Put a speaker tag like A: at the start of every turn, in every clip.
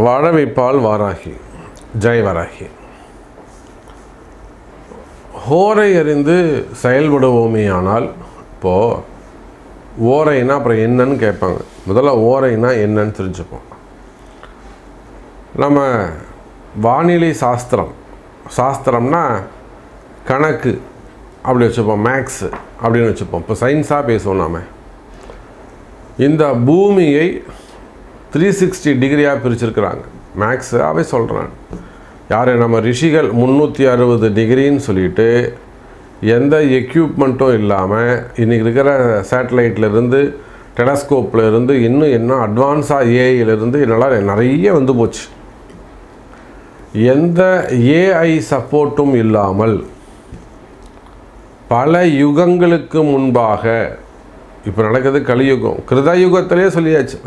A: வாழ வைப்பால் வாராகி. ஜெய் வராகி. ஹோரை அறிந்து செயல்படுவோமே. ஆனால் இப்போது ஓரைனா அப்புறம் என்னன்னு கேட்பாங்க. முதல்ல ஓரைனா என்னன்னு தெரிஞ்சுப்போம். நம்ம வானிலை சாஸ்திரம்னா கணக்கு அப்படி வச்சுப்போம், மேக்ஸு அப்படின்னு வச்சுப்போம். இப்போ சயின்ஸாக பேசுவோம். நாம் இந்த பூமியை 360 டிகிரியாக பிரிச்சுருக்குறாங்க. மேக்ஸாகவே சொல்கிறேன். யார் நம்ம ரிஷிகள் 360 டிகிரின்னு சொல்லிட்டு எந்த எக்யூப்மெண்ட்டும் இல்லாமல் இன்றைக்கி இருக்கிற சேட்டலைட்லேருந்து டெலஸ்கோப்பில் இருந்து இன்னும் அட்வான்ஸாக ஏஐயிலேருந்து என்னால் நிறைய வந்து போச்சு. எந்த ஏஐ சப்போர்ட்டும் இல்லாமல் பல யுகங்களுக்கு முன்பாக இப்போ நடக்குது கலியுகம். கிருதயுகத்திலே சொல்லியாச்சு.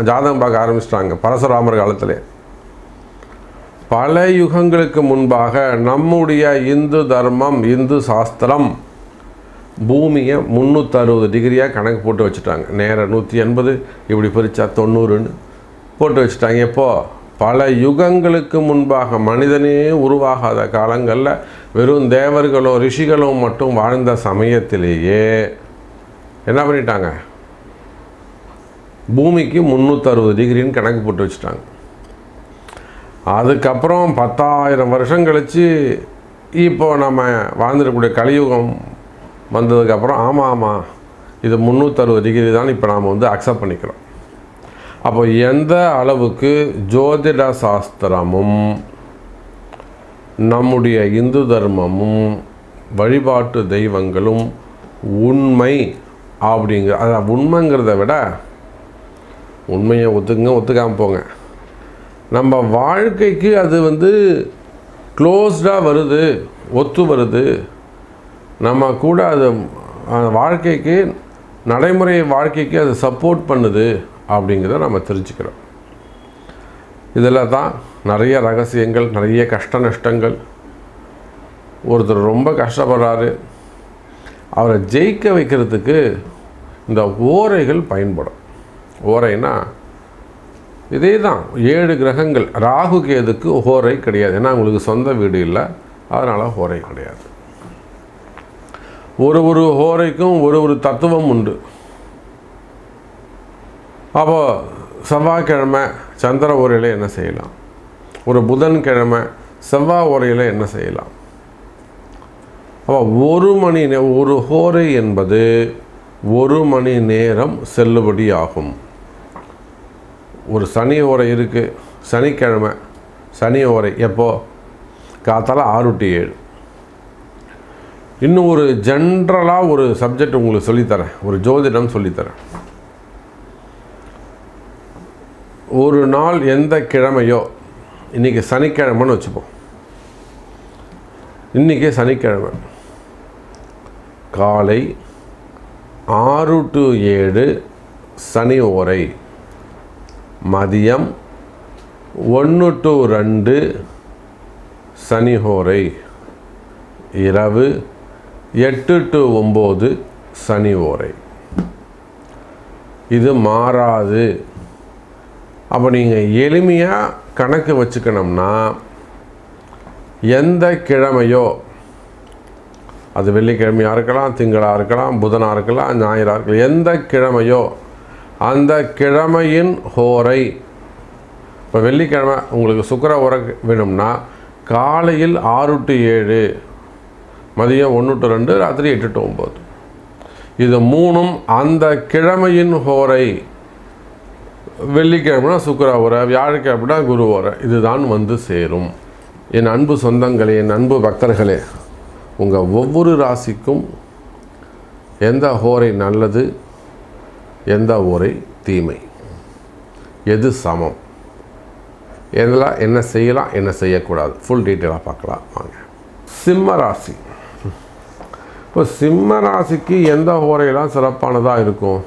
A: ஜாதகம் பார்க்க ஆரம்பிச்சிட்டாங்க பரசுராமர் காலத்திலே. பல யுகங்களுக்கு முன்பாக நம்முடைய இந்து தர்மம், இந்து சாஸ்திரம் பூமியை 360 டிகிரியாக கணக்கு போட்டு வச்சுட்டாங்க. நேரம் 180 இப்படி பிரித்தா 90ன்னு போட்டு வச்சுட்டாங்க. எப்போது? பல யுகங்களுக்கு முன்பாக, மனிதனே உருவாகாத காலங்களில் வெறும் தேவர்களோ ரிஷிகளோ மட்டும் வாழ்ந்த சமயத்திலேயே என்ன பண்ணிட்டாங்க? பூமிக்கு 360 டிகிரின்னு கணக்கு போட்டு வச்சுட்டாங்க. அதுக்கப்புறம் 10,000 வருஷம் கழித்து இப்போது நம்ம வாழ்ந்துடக்கூடிய கலியுகம் வந்ததுக்கப்புறம் ஆமாம் இது 360 டிகிரி தான் இப்போ நாம் வந்து அக்செப்ட் பண்ணிக்கிறோம். அப்போ எந்த அளவுக்கு ஜோதிட சாஸ்திரமும் நம்முடைய இந்து தர்மமும் வழிபாட்டு தெய்வங்களும் உண்மை அதான் உண்மைங்கிறத விட உண்மையை ஒத்துக்காமல் போங்க. நம்ம வாழ்க்கைக்கு அது வந்து க்ளோஸ்டாக வருது, ஒத்து வருது. நம்ம கூட அது வாழ்க்கைக்கு, நடைமுறை வாழ்க்கைக்கு அது சப்போர்ட் பண்ணுது அப்படிங்கிறத நம்ம தெரிஞ்சுக்கிறோம். இதில் தான் நிறைய ரகசியங்கள், நிறைய கஷ்ட நஷ்டங்கள். ஒருத்தர் ரொம்ப கஷ்டப்படுறாரு, அவரை ஜெயிக்க வைக்கிறதுக்கு இந்த ஓரைகள் பயன்படும். ஓரைனா இதே தான். 7 கிரகங்கள். ராகு கேதுக்கு ஹோரை கிடையாது. ஏன்னா அவங்களுக்கு சொந்த வீடு இல்லை, அதனால் ஹோரை கிடையாது. ஒரு ஹோரைக்கும் ஒரு தத்துவம் உண்டு. அப்போது செவ்வாய்க்கிழமை சந்திர ஓரையில் என்ன செய்யலாம், ஒரு புதன்கிழமை செவ்வாய் ஓரையில் என்ன செய்யலாம். அப்போ ஒரு ஹோரை என்பது 1 மணி நேரம் செல்லுபடி ஆகும். ஒரு சனி ஓரை இருக்குது, சனிக்கிழமை சனி ஓரை எப்போது? காத்தால 6 to 7. இன்னும் ஒரு ஜென்ரலாக ஒரு சப்ஜெக்ட் உங்களுக்கு சொல்லித்தரேன், ஒரு ஜோதிடம் சொல்லித்தரேன். ஒரு நாள் எந்த கிழமையோ, இன்றைக்கி சனிக்கிழமைன்னு வச்சுப்போம். இன்றைக்கி சனிக்கிழமை காலை 6 to 7 சனி ஓரை, மதியம் 1 to 2 சனி ஓரை, இரவு 8 to 9 சனி ஓரை. இது மாறாது. அப்போ நீங்கள் எளிமையாக கணக்கு வச்சுக்கணும்னா, எந்த கிழமையோ, அது வெள்ளிக்கிழமையாக இருக்கலாம், திங்களாக இருக்கலாம், புதனாக இருக்கலாம், ஞாயிறாக இருக்கலாம், எந்த கிழமையோ அந்த கிழமையின் ஹோரை. இப்போ வெள்ளிக்கிழமை உங்களுக்கு சுக்கிர ஓரை வேணும்னா காலையில் 6 to 7, மதியம் 1 to 2, ராத்திரி 8 to 9. இது 3ம் அந்த கிழமையின் ஹோரை. வெள்ளிக்கிழமைனா சுக்கிர ஓரை, வியாழக்கிழமைனா குரு ஓரை. இதுதான் வந்து சேரும். என் அன்பு சொந்தங்களே, என் அன்பு பக்தர்களே, உங்கள் ஒவ்வொரு ராசிக்கும் எந்த ஹோரை நல்லது, எந்த ஓரை தீமை, எது சமம், எதெல்லாம் என்ன செய்யலாம், என்ன செய்யக்கூடாது, ஃபுல் டீட்டெயிலாக பார்க்கலாம் வாங்க. சிம்ம ராசி. இப்போ சிம்ம ராசிக்கு எந்த ஹோரையெல்லாம் சிறப்பானதாக இருக்கும்?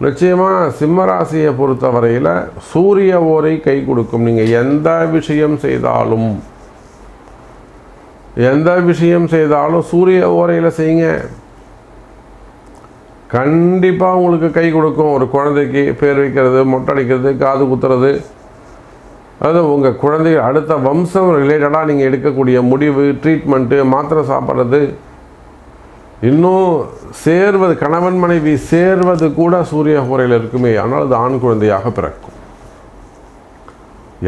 A: நிச்சயமாக சிம்ம ராசியை பொறுத்த வரையில் சூரிய ஓரை கை கொடுக்கும். நீங்கள் எந்த விஷயம் செய்தாலும் சூரிய ஓரையில் செய்யுங்க, கண்டிப்பாக உங்களுக்கு கை கொடுக்கும். ஒரு குழந்தைக்கு பேர் வைக்கிறது, மொட்டை அடிக்கிறது, காது குத்துறது, அதாவது உங்கள் குழந்தைகள் அடுத்த வம்சம் ரிலேட்டடாக நீங்கள் எடுக்கக்கூடிய முடிவு, ட்ரீட்மெண்ட்டு, மாத்திரை சாப்பிட்றது, இன்னும் சேர்வது, கணவன் மனைவி சேர்வது கூட சூரிய ஹோரையில் இருக்குமே, ஆனால் அது ஆண் குழந்தையாக பிறக்கும்.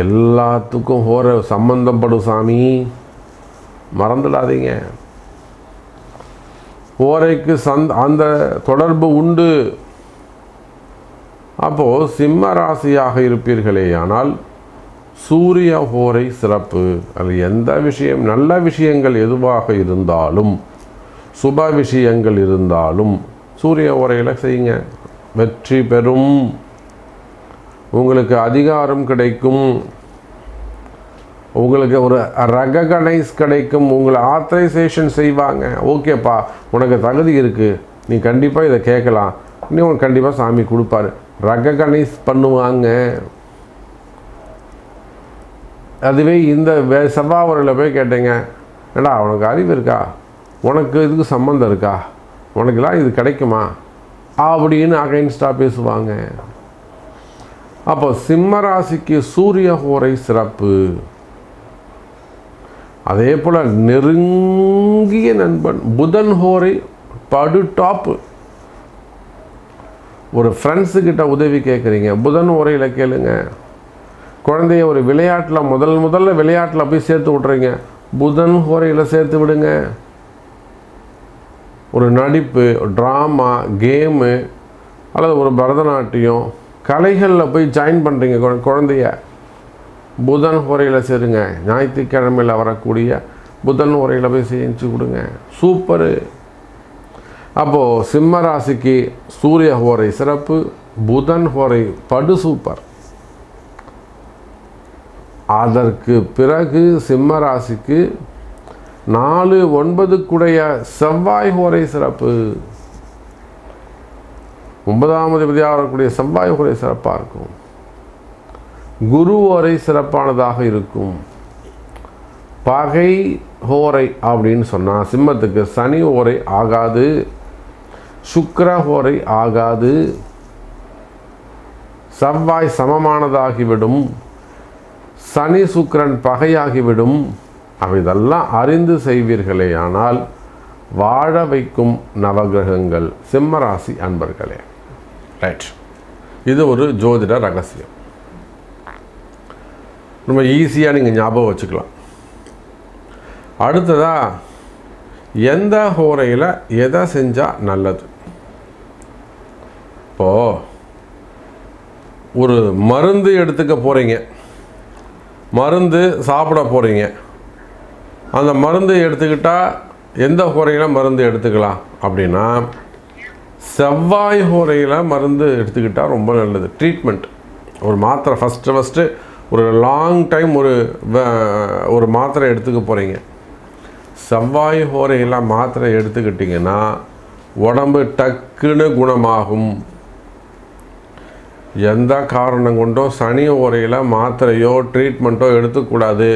A: எல்லாத்துக்கும் ஹோரை சம்பந்தப்படும் சாமி, மறந்துடாதீங்க. ஹோரைக்கு அந்த தொடர்பு உண்டு. அப்போது சிம்ம ராசியாக இருப்பீர்களே ஆனால் சூரிய ஹோரை சிறப்பு. அது எந்த விஷயம், நல்ல விஷயங்கள் எதுவாக இருந்தாலும், சுப விஷயங்கள் இருந்தாலும் சூரிய ஹோரையில் செய்யுங்க, வெற்றி பெறும். உங்களுக்கு அதிகாரம் கிடைக்கும், உங்களுக்கு ஒரு ரெகனைஸ் கிடைக்கும், உங்களை ஆத்தரைசேஷன் செய்வாங்க. ஓகேப்பா, உனக்கு தகுதி இருக்குது, நீ கண்டிப்பாக இதை கேட்கலாம், நீ உனக்கு கண்டிப்பாக சாமி கொடுப்பாரு, ரெகனைஸ் பண்ணுவாங்க. அதுவே இந்த செவ்வாய் ஹோரையில் போய் கேட்டீங்க, ஏடா உனக்கு அறிவு இருக்கா, உனக்கு இதுக்கு சம்மந்தம் இருக்கா, உனக்குலாம் இது கிடைக்குமா அப்படின்னு அகைன்ஸ்டாக பேசுவாங்க. அப்போ சிம்ம ராசிக்கு சூரிய ஹோரை சிறப்பு. அதே போல் நெருங்கிய நண்பன் புதன் ஹோரை படு டாப்பு. ஒரு ஃப்ரெண்ட்ஸுக்கிட்ட உதவி கேட்குறீங்க, புதன் ஹோரையில் கேளுங்க. குழந்தைய ஒரு விளையாட்டில் முதல்ல விளையாட்டில் போய் சேர்த்து விட்றீங்க, புதன் ஹோரையில் சேர்த்து விடுங்க. ஒரு நடிப்பு, ட்ராமா, கேமு அல்லது ஒரு பரதநாட்டியம் கலைகளில் போய் ஜாயின் பண்ணுறீங்க குழந்தைய, புதன் ஹோரையில் சேருங்க. ஞாயிற்றுக்கிழமையில் வரக்கூடிய புதன் ஹோரையில் போய் செஞ்சு கொடுங்க, சூப்பரு. அப்போது சிம்ம ராசிக்கு சூரிய ஹோரை சிறப்பு, புதன் ஹோரை படு சூப்பர். அதற்கு பிறகு சிம்ம ராசிக்கு 4-9 செவ்வாய் ஹோரை சிறப்பு. 9ஆம் அதிபதியாக வரக்கூடிய செவ்வாய் ஹோரை சிறப்பாக இருக்கும். குரு ஹோரை சிறப்பானதாக இருக்கும். பகை ஹோரை அப்படின்னு சொன்னால் சிம்மத்துக்கு சனி ஹோரை ஆகாது, சுக்கிர ஹோரை ஆகாது, செவ்வாய் சமமானதாகிவிடும், சனி சுக்கிரன் பகையாகிவிடும். அவைதெல்லாம் அறிந்து செய்வீர்களே ஆனால் வாழ வைக்கும் நவகிரகங்கள் சிம்மராசி அன்பர்களே. ரைட், இது ஒரு ஜோதிட ரகசியம், ரொம்ப ஈஸியாக நீங்கள் ஞாபகம் வச்சுக்கலாம். அடுத்ததாக எந்த ஹோரையில் எதை செஞ்சால் நல்லது? இப்போது ஒரு மருந்து எடுத்துக்க போகிறீங்க, மருந்து சாப்பிட போகிறீங்க, அந்த மருந்து எடுத்துக்கிட்டால் எந்த ஹோரையில் மருந்து எடுத்துக்கலாம் அப்படின்னா செவ்வாய் ஹோரையில் மருந்து எடுத்துக்கிட்டால் ரொம்ப நல்லது. ட்ரீட்மெண்ட், ஒரு மாத்திரை ஃபஸ்ட்டு ஒரு லாங் டைம் ஒரு மாத்திரை எடுத்துக்க போகிறீங்க, செவ்வாய் ஹோரையில் மாத்திரை எடுத்துக்கிட்டிங்கன்னா உடம்பு டக்குன்னு குணமாகும். எந்த காரணம் கொண்டோ சனி ஹோரையில் மாத்திரையோ ட்ரீட்மெண்ட்டோ எடுத்துக்கூடாது.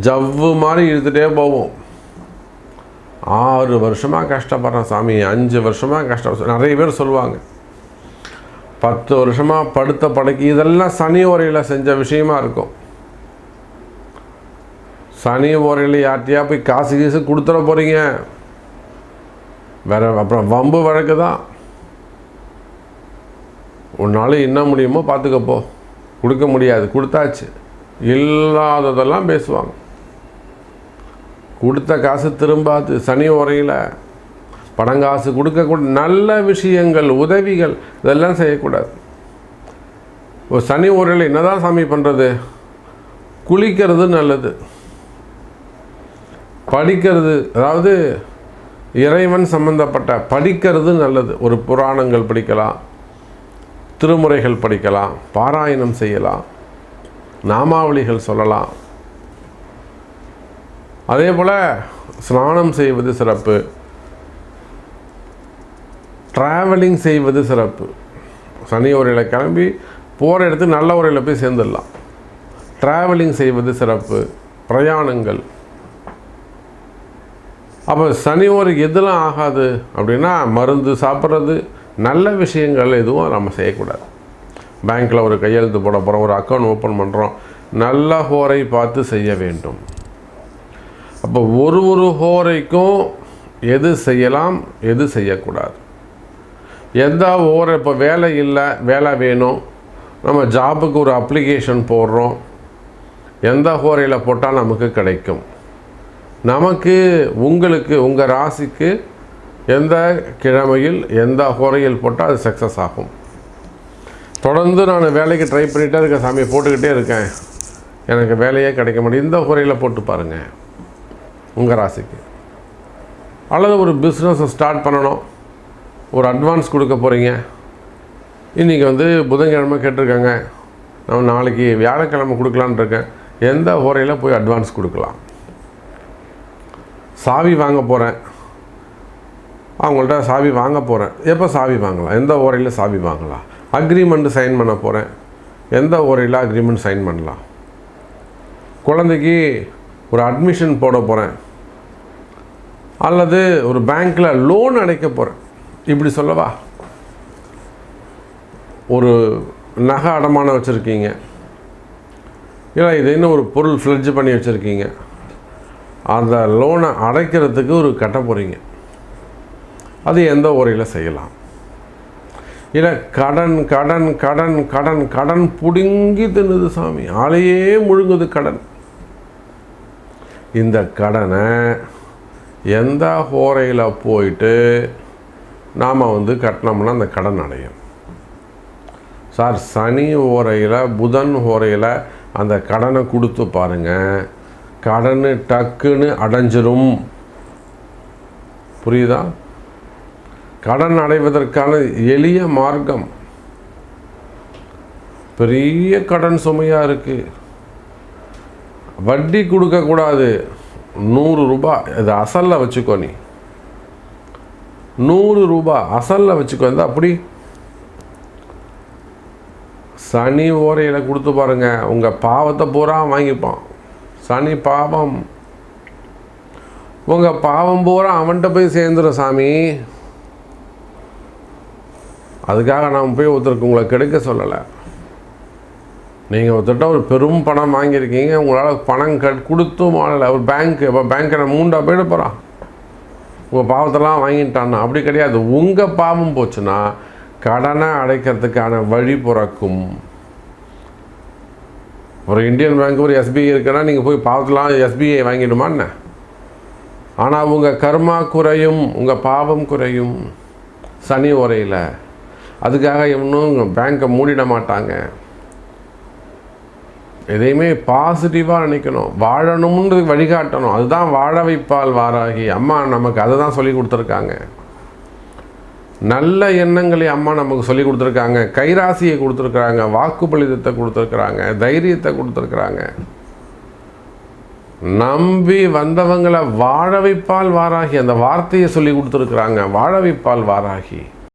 A: ஜவ்வு மாதிரி இழுத்துகிட்டே போவோம். 6 வருஷமாக கஷ்டப்படுறேன் சாமி, 5 வருஷமாக கஷ்டம், நிறைய பேர் சொல்லுவாங்க. 10 வருஷமாக படுத்த படுக்கை, இதெல்லாம் சனி ஹோரையில் செஞ்ச விஷயமா இருக்கும். சனி ஹோரையில் யார்ட்டையா போய் காசு கொடுத்துட போகிறீங்க, வேற அப்புறம் வம்பு வழக்கு தான். உன்னால் என்ன முடியுமோ பார்த்துக்கப்போ, கொடுக்க முடியாது, கொடுத்தாச்சு, இல்லாததெல்லாம் பேசுவாங்க. கொடுத்த காசு திரும்பாது. சனி ஹோரையில் பணங்காசு கொடுக்கக்கூடாது, நல்ல விஷயங்கள், உதவிகள் இதெல்லாம் செய்யக்கூடாது. ஒரு சனி ஹோரையில் என்ன தான் சாமி பண்ணுறது? குளிக்கிறது நல்லது, படிக்கிறது, அதாவது இறைவன் சம்பந்தப்பட்ட படிக்கிறது நல்லது. ஒரு புராணங்கள் படிக்கலாம், திருமுறைகள் படிக்கலாம், பாராயணம் செய்யலாம், நாமாவளிகள் சொல்லலாம். அதே போல் ஸ்நானம் செய்வது சிறப்பு, ட்ராவலிங் செய்வது சிறப்பு. சனி ஹோரையில் கிளம்பி போகிற இடத்துக்கு நல்ல ஹோரையில் போய் சேர்ந்துடலாம். ட்ராவலிங் செய்வது சிறப்பு, பிரயாணங்கள். அப்போ சனி ஹோரைக்கு எதெல்லாம் ஆகாது அப்படின்னா மருந்து சாப்பிட்றது, நல்ல விஷயங்கள் எதுவும் நம்ம செய்யக்கூடாது. பேங்க்கில் ஒரு கையெழுத்து போட போகிறோம், ஒரு அக்கௌண்ட் ஓப்பன் பண்ணுறோம், நல்ல ஹோரை பார்த்து செய்ய வேண்டும். அப்போ ஒரு ஹோரைக்கும் எது செய்யலாம், எது செய்யக்கூடாது, எந்த ஹோரை. இப்போ வேலை இல்லை, வேலை வேணும், நம்ம ஜாபுக்கு ஒரு அப்ளிகேஷன் போடுறோம், எந்த ஹோரையில் போட்டால் நமக்கு கிடைக்கும், நமக்கு உங்களுக்கு உங்கள் ராசிக்கு எந்த கிழமையில் எந்த ஹோரையில் போட்டால் அது சக்ஸஸ் ஆகும். தொடர்ந்து நான் வேலைக்கு ட்ரை பண்ணிகிட்டே இருக்கேன் சாமி, போட்டுக்கிட்டே இருக்கேன், எனக்கு வேலையே கிடைக்க மாட்டேங்குது. இந்த ஹோரையில் போட்டு பாருங்கள் உங்கள் ராசிக்கு. அல்லது ஒரு பிஸ்னஸை ஸ்டார்ட் பண்ணணும், ஒரு அட்வான்ஸ் கொடுக்க போகிறீங்க, இன்றைக்கி புதன்கிழமை கேட்டிருக்காங்க, நான் நாளைக்கு வியாழக்கிழமை கொடுக்கலான் இருக்கேன், எந்த ஹோரையில் போய் அட்வான்ஸ் கொடுக்கலாம். சாவி வாங்க போகிறேன், அவங்கள்ட்ட சாவி வாங்க போகிறேன், எப்போ சாவி வாங்கலாம், எந்த ஹோரையில் சாவி வாங்கலாம். அக்ரிமெண்ட் சைன் பண்ண போகிறேன், எந்த ஹோரையில் அக்ரிமெண்ட் சைன் பண்ணலாம். குழந்தைக்கு ஒரு அட்மிஷன் போட போகிறேன், அல்லது ஒரு பேங்க்கில் லோன் அடைக்க போகிறேன், இப்படி சொல்லவா. ஒரு நகை அடமானம் வச்சுருக்கீங்க, இல்லை இது இன்னும் ஒரு பொருள் ஃப்ளெட்ஜ் பண்ணி வச்சுருக்கீங்க, அந்த லோனை அடைக்கிறதுக்கு ஒரு கட்ட போகிறீங்க, அது எந்த ஹோரையில் செய்யலாம். இல்லை கடன் கடன் கடன் கடன் கடன் பிடுங்கி தின்னுது சாமி, ஆளையே முழுங்குது கடன். இந்த கடனை எந்த ஹோரையில் போயிட்டு நாம் கட்டினோம்னா அந்த கடன் அடையும். சார் சனி ஹோரையில் புதன் ஹோரையில் அந்த கடனை கொடுத்து பாருங்கள், கடன் டக்குன்னு அடைஞ்சிரும். புரியுதா? கடன் அடைவதற்கான எளிய மார்க்கம். பெரிய கடன் சுமையாக இருக்குது, வட்டி கொடுக்கக்கூடாது. 100 ரூபாய் இது அசலில் வச்சுக்கோ, நீ 100 ரூபாய் அசலில் வச்சுக்கோ. அப்படி சனி ஓரையில் கொடுத்து பாருங்கள், உங்கள் பாவத்தை பூரா வாங்கிப்பான். சனி பாவம், உங்கள் பாவம் பூரா அவன்கிட்ட போய் சேர்ந்துடும் சாமி. அதுக்காக நான் போய் ஒருத்தருக்கு உங்களை கெடுக்க சொல்லலை. நீங்கள் ஒருத்தட்ட ஒரு பெரும் பணம் வாங்கியிருக்கீங்க, உங்களால் பணம் கொடுத்தும் வாழலை. ஒரு பேங்க்கு, இப்போ பேங்க்கை நான் 3 போயிட போகிறான், உங்கள் பாவத்தெல்லாம் வாங்கிட்டான்னா. அப்படி கிடையாது. உங்கள் பாவம் போச்சுன்னா கடனை அடைக்கிறதுக்கான வழி பிறக்கும். ஒரு இந்தியன் பேங்க், ஒரு எஸ்பிஐ இருக்குன்னா நீங்கள் போய் பாவத்தெல்லாம் எஸ்பிஐ வாங்கிடுமான்னு. ஆனால் உங்கள் கர்மா குறையும், உங்கள் பாவம் குறையும் சனி உரையில். அதுக்காக இன்னும் பேங்க்கை மூடிட மாட்டாங்க. எதையுமே பாசிட்டிவாக நினைக்கணும், வாழணும்ன்றது வழிகாட்டணும். அதுதான் வாழ வைப்பால் வாராகி. அம்மா நமக்கு அதை தான் சொல்லி கொடுத்துருக்காங்க. நல்ல எண்ணங்களை அம்மா நமக்கு சொல்லி கொடுத்துருக்காங்க, கைராசியை கொடுத்துருக்குறாங்க, வாக்குப்பளிதத்தை கொடுத்துருக்குறாங்க, தைரியத்தை கொடுத்துருக்குறாங்க. நம்பி வந்தவங்களை வாழ வைப்பால் வாராகி, அந்த வார்த்தையை சொல்லி கொடுத்துருக்குறாங்க, வாழ வைப்பால் வாராகி.